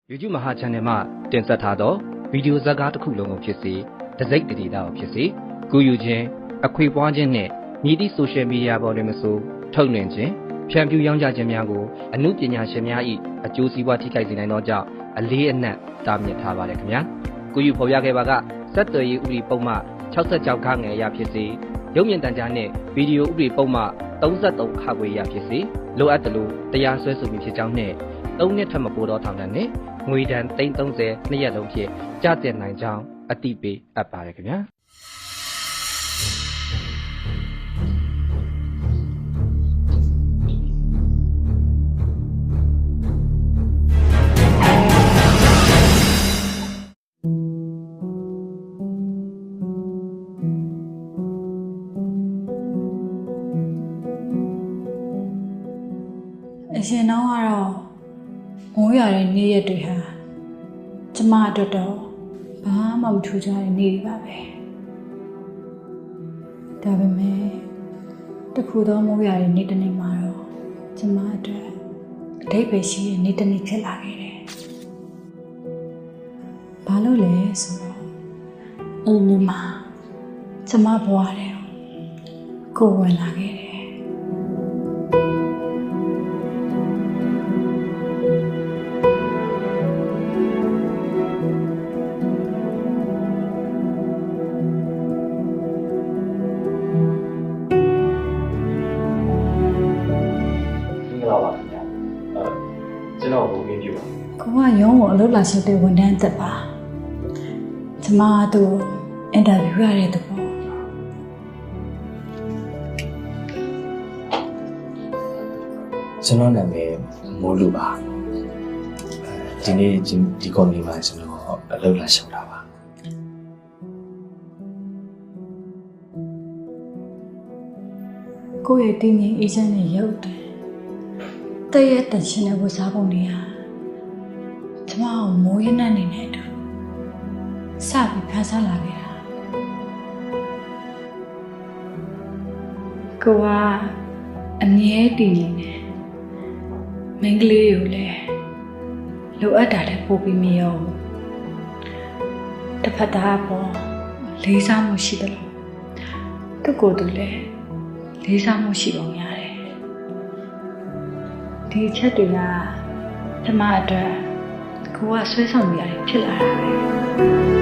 YouTube မဟာ channel မှာတင်ဆက်ထားသောဗီဒီယိုဇာတ်ကားတစ်ခုလုံးကိုဖြစ်စေတစိုက်တရေတာကိုဖြစ်စေကူယူခြင်းအခွေပွားခြင်းနဲ့မြည်သည့် social media ပေါ်တွင်မဆိုထုတ်လွှင့်ခြင်းဖြန့်ဖြူးရောင်းချခြင်းများကိုအမှုပညာရှင်များ၏အကျိုးစီးပွားထိခိုက်စေနိုင်သောကြောင့်အလေးအနက်တားမြစ်ထားပါတယ်ခင်ဗျာကူယူဖော်ပြခဲ့ပါကစက်သွယ်ရေးဥပဒေပုံမှ66ခန်းငယ်အရဖြစ်စေရုပ်မြင်သံကြားနှင့်ဗီဒီယိုဥပဒေပုံမှ33ခါခွေအရဖြစ်စေလိုအပ်သလိုတရားစွဲဆိုမှုဖြစ်ကြောင်းနှင့်3နှစ်ထက်မပိုသောထောင်ဒဏ်နှင့်ငွေဒဏ်330နှစ်ရက်လုံးဖြင့်ကျသင့်နိုင်ကြောင်းအတိပေးအပ်ပါတယ်ခင်ဗျာအရှင်တော့ကတော့မိုးရွာတဲ့နေ့ရက်တွေဟာကျမအတွက်တော့ဘာမှမထူးခြားတဲ့နေ့တွေပါပဲဒါပေမဲ့တခုသောမိုးရွာတဲ့နေ့တစ်နေ့မှာတော့ကျမအတွက်အဓိပ္ပာယ်ရှိတဲ့နေ့တစ်နေ့ဖြစ်လာခဲ့တယ်ဘာလို့လဲဆိုတော့အဲ့ဒီမှာကျမဘဝထဲကိုယ်ဝင်လာခဲ့တယ်ကျွန်တော်ဘုံမင်းပြပါကိုကရုံးကိုအလုပ်လာရှုပ်တဲ့ဝန်ထမ်းသက်ပါကျမတို့အင်တာဗျူးရတဲ့တဘောကျွန်တော်နာမည်မိုးလူပါဒီနေ့ဒီကုမ္ပဏီမှာကျွန်တော်အလုပ်လာရှုပ်တာပါကိုယ့်ရဲ့တင်းငင်အေဂျင့်နဲ့ရုပ်တယ်တည့်ရဲ့တန်ရှင်တဲ့ဝစားပုံတွေကကျမကိုမိုးရနှံ့နေတဲ့အတူစပြီးဖန်ဆန်းလာခဲ့တာကိုကအမြဲတည်နေတယ်မင်းကလေးကိုလည်းလိုအပ်တာလည်းပို့ပြီးမရောတစ်ဖက်သားပေါ်လေးစားမှုရှိတယ်လို့သူ့ကိုယ်သူလည်းလေးစားမှုရှိပုံရတယ်ဒီအချက်တွေကကျမအတွက်ကိုကဆွဲဆောင်နေရတယ်ဖြစ်လာတာပဲ